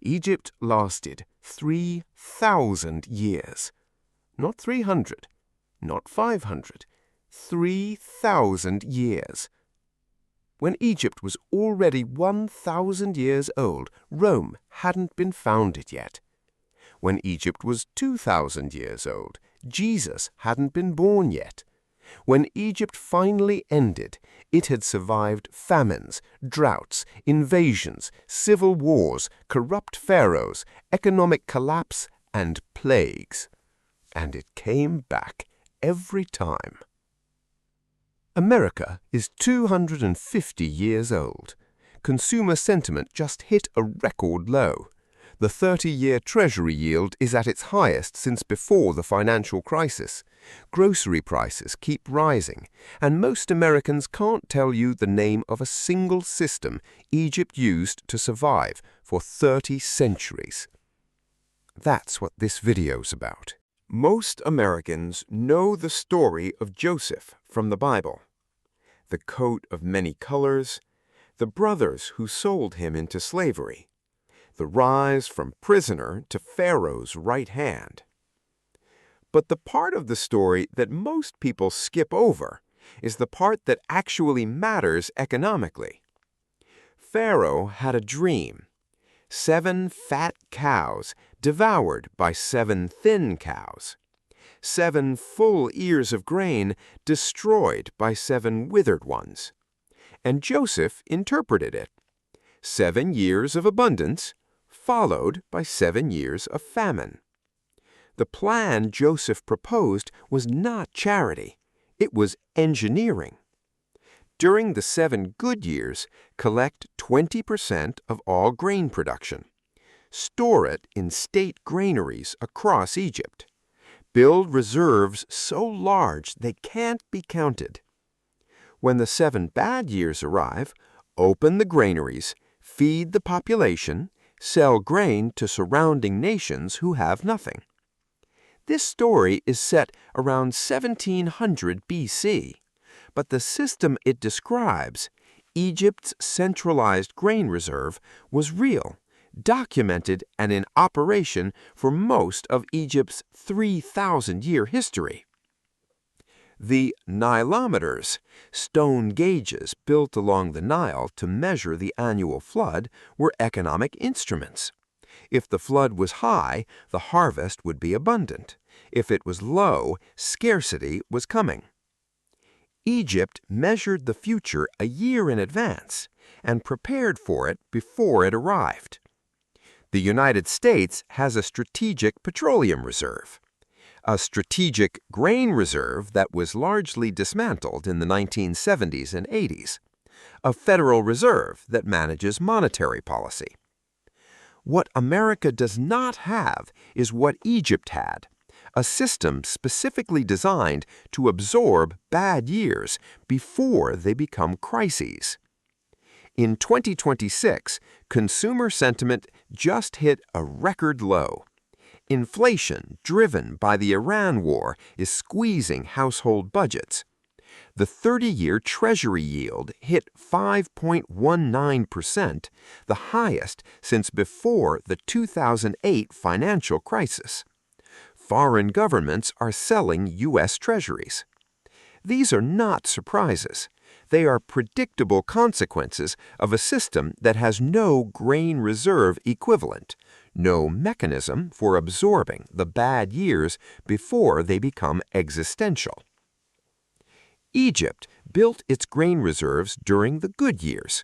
Egypt lasted 3,000 years. Not 300, not 500, 3,000 years. When Egypt was already 1,000 years old, Rome hadn't been founded yet. When Egypt was 2,000 years old, Jesus hadn't been born yet. When Egypt finally ended, it had survived famines, droughts, invasions, civil wars, corrupt pharaohs, economic collapse, and plagues. And it came back every time. America is 250 years old. Consumer sentiment just hit a record low. The 30-year Treasury yield is at its highest since before the financial crisis. Grocery prices keep rising, and most Americans can't tell you the name of a single system Egypt used to survive for 30 centuries. That's what this video's about. Most Americans know the story of Joseph from the Bible. The coat of many colors, the brothers who sold him into slavery, the rise from prisoner to Pharaoh's right hand. But the part of the story that most people skip over is the part that actually matters economically. Pharaoh had a dream: 7 fat cows devoured by 7 thin cows, 7 full ears of grain destroyed by 7 withered ones. And Joseph interpreted it: 7 years of abundance followed by 7 years of famine. The plan Joseph proposed was not charity, it was engineering. During the 7 good years, collect 20% of all grain production. Store it in state granaries across Egypt. Build reserves so large they can't be counted. When the 7 bad years arrive, open the granaries, feed the population, sell grain to surrounding nations who have nothing. This story is set around 1700 BC, but the system it describes, Egypt's centralized grain reserve, was real, documented, and in operation for most of Egypt's 3,000-year history. The Nilometers, stone gauges built along the Nile to measure the annual flood, were economic instruments. If the flood was high, the harvest would be abundant. If it was low, scarcity was coming. Egypt measured the future a year in advance and prepared for it before it arrived. The United States has a strategic petroleum reserve, a strategic grain reserve that was largely dismantled in the 1970s and 80s, a Federal Reserve that manages monetary policy. What America does not have is what Egypt had, a system specifically designed to absorb bad years before they become crises. In 2026, consumer sentiment just hit a record low. Inflation, driven by the Iran war, is squeezing household budgets. The 30-year Treasury yield hit 5.19%, the highest since before the 2008 financial crisis. Foreign governments are selling U.S. Treasuries. These are not surprises. They are predictable consequences of a system that has no grain reserve equivalent, no mechanism for absorbing the bad years before they become existential. Egypt built its grain reserves during the good years.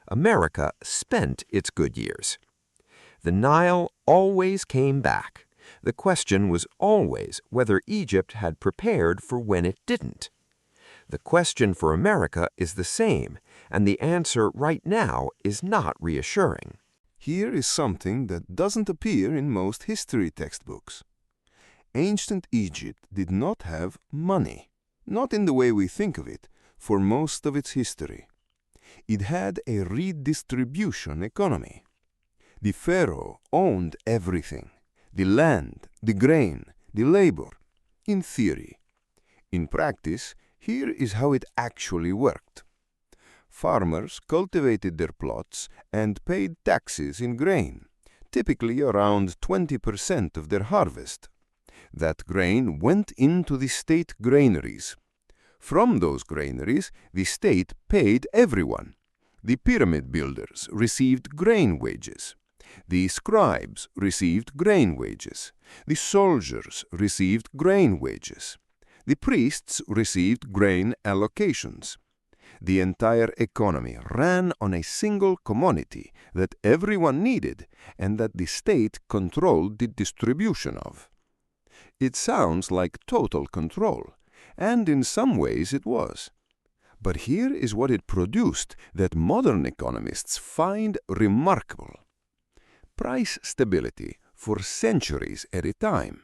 America spent its good years. The Nile always came back. The question was always whether Egypt had prepared for when it didn't. The question for America is the same, and the answer right now is not reassuring. Here is something that doesn't appear in most history textbooks. Ancient Egypt did not have money, not in the way we think of it, for most of its history. It had a redistribution economy. The pharaoh owned everything: the land, the grain, the labor, in theory. In practice, here is how it actually worked. Farmers cultivated their plots and paid taxes in grain, typically around 20% of their harvest. That grain went into the state granaries. From those granaries, the state paid everyone. The pyramid builders received grain wages. The scribes received grain wages. The soldiers received grain wages. The priests received grain allocations. The entire economy ran on a single commodity that everyone needed and that the state controlled the distribution of. It sounds like total control, and in some ways it was. But here is what it produced that modern economists find remarkable. Price stability for centuries at a time.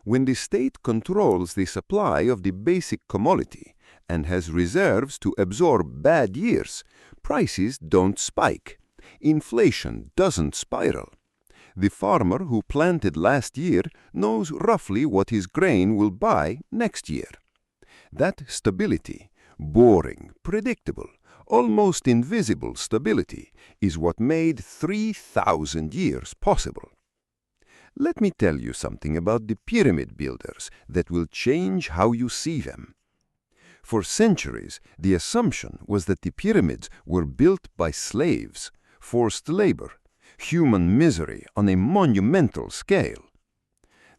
When the state controls the supply of the basic commodity and has reserves to absorb bad years, prices don't spike. Inflation doesn't spiral. The farmer who planted last year knows roughly what his grain will buy next year. That stability, boring, predictable, almost invisible stability, is what made 3,000 years possible. Let me tell you something about the pyramid builders that will change how you see them. For centuries, the assumption was that the pyramids were built by slaves, forced labor, human misery on a monumental scale.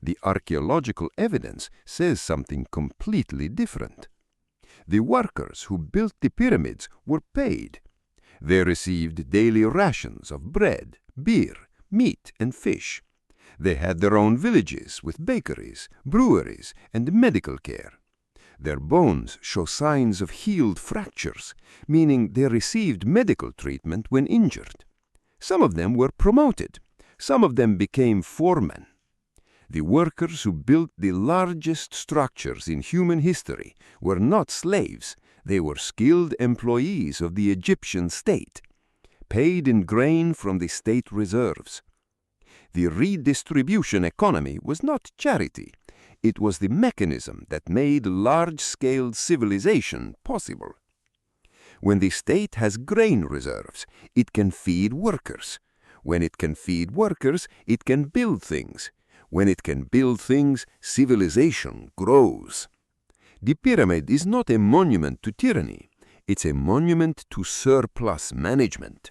The archaeological evidence says something completely different. The workers who built the pyramids were paid. They received daily rations of bread, beer, meat, and fish. They had their own villages with bakeries, breweries, and medical care. Their bones show signs of healed fractures, meaning they received medical treatment when injured. Some of them were promoted. Some of them became foremen. The workers who built the largest structures in human history were not slaves. They were skilled employees of the Egyptian state, paid in grain from the state reserves. The redistribution economy was not charity. It was the mechanism that made large-scale civilization possible. When the state has grain reserves, it can feed workers. When it can feed workers, it can build things. When it can build things, civilization grows. The pyramid is not a monument to tyranny. It's a monument to surplus management.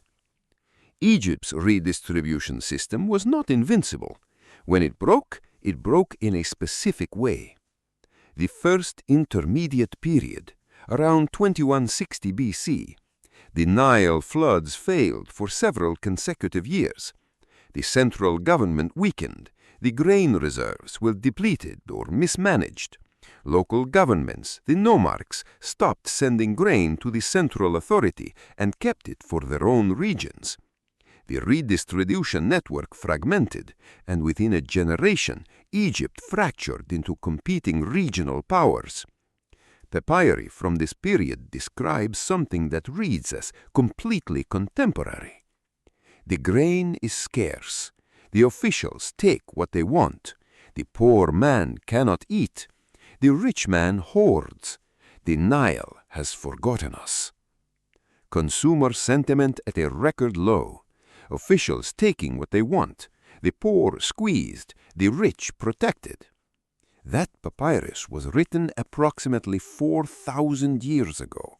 Egypt's redistribution system was not invincible. When it broke in a specific way. The first intermediate period, around 2160 BC, the Nile floods failed for several consecutive years. The central government weakened. The grain reserves were depleted or mismanaged. Local governments, the nomarchs, stopped sending grain to the central authority and kept it for their own regions. The redistribution network fragmented, and within a generation, Egypt fractured into competing regional powers. Papyri from this period describes something that reads as completely contemporary. The grain is scarce. The officials take what they want. The poor man cannot eat. The rich man hoards. The Nile has forgotten us. Consumer sentiment at a record low. Officials taking what they want, the poor squeezed, the rich protected. That papyrus was written approximately 4,000 years ago.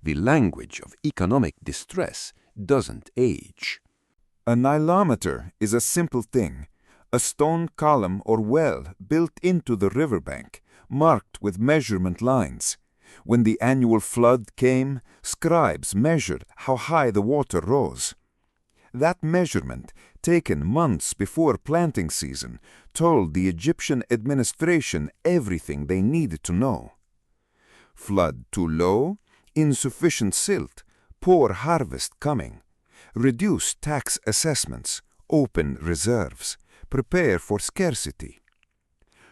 The language of economic distress doesn't age. A Nilometer is a simple thing, a stone column or well built into the riverbank, marked with measurement lines. When the annual flood came, scribes measured how high the water rose. That measurement, taken months before planting season, told the Egyptian administration everything they needed to know. Flood too low, insufficient silt, poor harvest coming. Reduce tax assessments, open reserves, prepare for scarcity.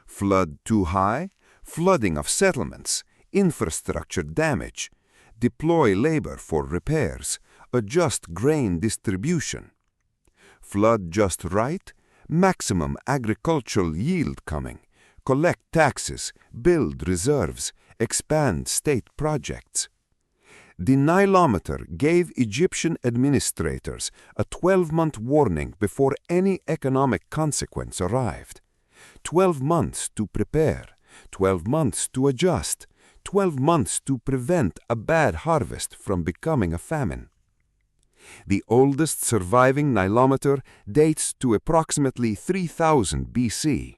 Flood too high, flooding of settlements, infrastructure damage. Deploy labor for repairs, adjust grain distribution. Flood just right, maximum agricultural yield coming, collect taxes, build reserves, expand state projects. The Nilometer gave Egyptian administrators a 12-month warning before any economic consequence arrived. 12 months to prepare, 12 months to adjust, 12 months to prevent a bad harvest from becoming a famine. The oldest surviving Nilometer dates to approximately 3000 BC.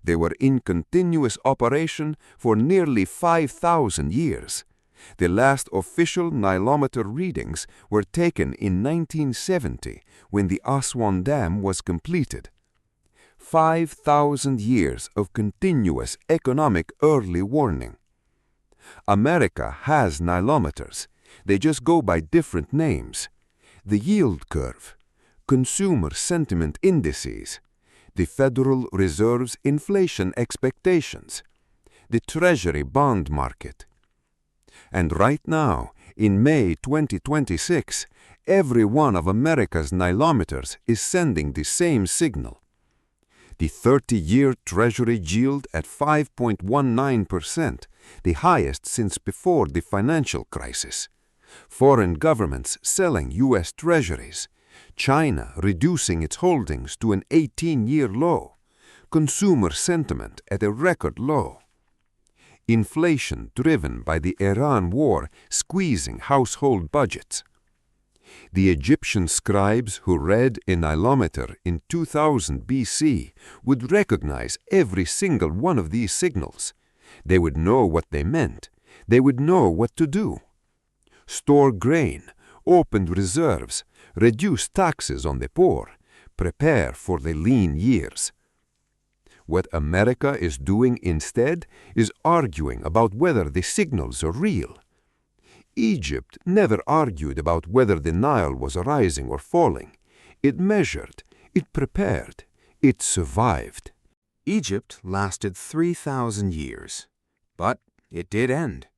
They were in continuous operation for nearly 5,000 years. The last official Nilometer readings were taken in 1970 when the Aswan Dam was completed. 5,000 years of continuous economic early warning. America has Nilometers. They just go by different names. The yield curve, consumer sentiment indices, the Federal Reserve's inflation expectations, the Treasury bond market. And right now, in May 2026, every one of America's Nilometers is sending the same signal. The 30-year Treasury yield at 5.19%, the highest since before the financial crisis. Foreign governments selling U.S. Treasuries. China reducing its holdings to an 18-year low. Consumer sentiment at a record low. Inflation driven by the Iran war squeezing household budgets. The Egyptian scribes who read a Nilometer in 2000 BC would recognize every single one of these signals. They would know what they meant. They would know what to do. Store grain, open reserves, reduce taxes on the poor, prepare for the lean years. What America is doing instead is arguing about whether the signals are real. Egypt never argued about whether the Nile was rising or falling. It measured, it prepared, it survived. Egypt lasted 3,000 years, but it did end.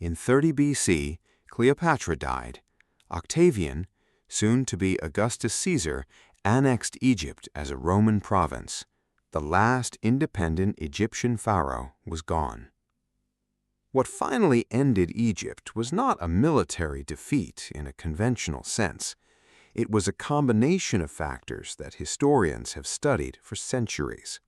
In 30 BC, Cleopatra died. Octavian, soon to be Augustus Caesar, annexed Egypt as a Roman province. The last independent Egyptian pharaoh was gone. What finally ended Egypt was not a military defeat in a conventional sense. It was a combination of factors that historians have studied for centuries.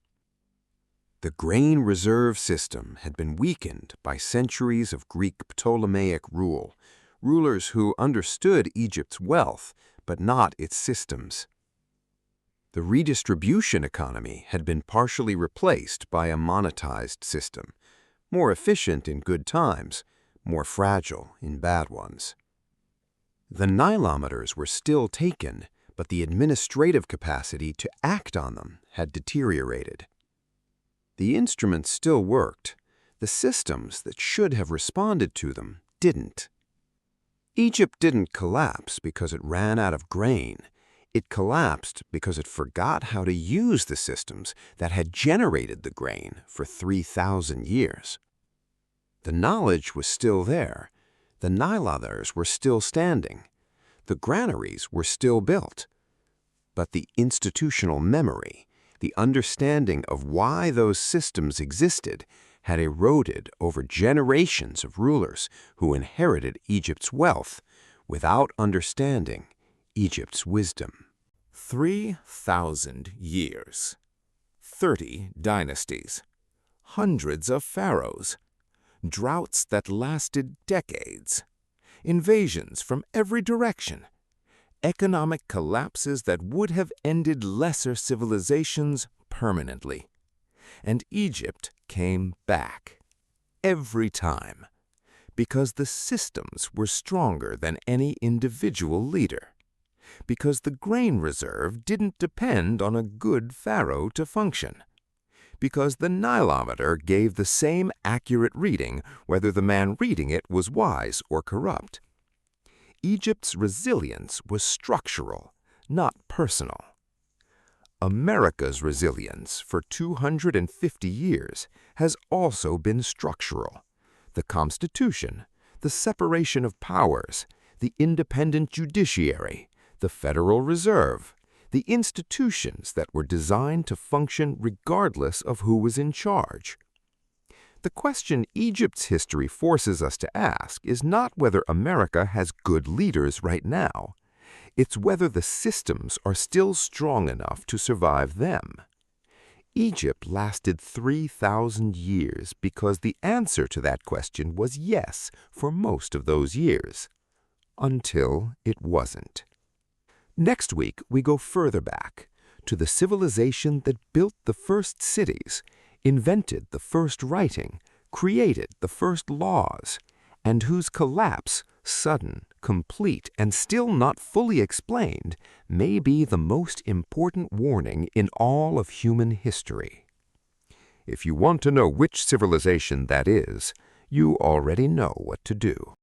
The grain reserve system had been weakened by centuries of Greek Ptolemaic rule, rulers who understood Egypt's wealth but not its systems. The redistribution economy had been partially replaced by a monetized system, more efficient in good times, more fragile in bad ones. The Nilometers were still taken, but the administrative capacity to act on them had deteriorated. The instruments still worked. The systems that should have responded to them didn't. Egypt didn't collapse because it ran out of grain. It collapsed because it forgot how to use the systems that had generated the grain for 3,000 years. The knowledge was still there. The Nilometers were still standing. The granaries were still built. But the institutional memory, the understanding of why those systems existed, had eroded over generations of rulers who inherited Egypt's wealth without understanding Egypt's wisdom. 3,000 years, 30 dynasties, hundreds of pharaohs, droughts that lasted decades, invasions from every direction, economic collapses that would have ended lesser civilizations permanently. And Egypt came back, every time, because the systems were stronger than any individual leader, because the grain reserve didn't depend on a good pharaoh to function, because the Nilometer gave the same accurate reading whether the man reading it was wise or corrupt. Egypt's resilience was structural, not personal. America's resilience for 250 years has also been structural. The Constitution, the separation of powers, the independent judiciary, the Federal Reserve, the institutions that were designed to function regardless of who was in charge. The question Egypt's history forces us to ask is not whether America has good leaders right now. It's whether the systems are still strong enough to survive them. Egypt lasted 3,000 years because the answer to that question was yes for most of those years. Until it wasn't. Next week, we go further back to the civilization that built the first cities, invented the first writing, created the first laws, and whose collapse, sudden, complete, and still not fully explained, may be the most important warning in all of human history. If you want to know which civilization that is, you already know what to do.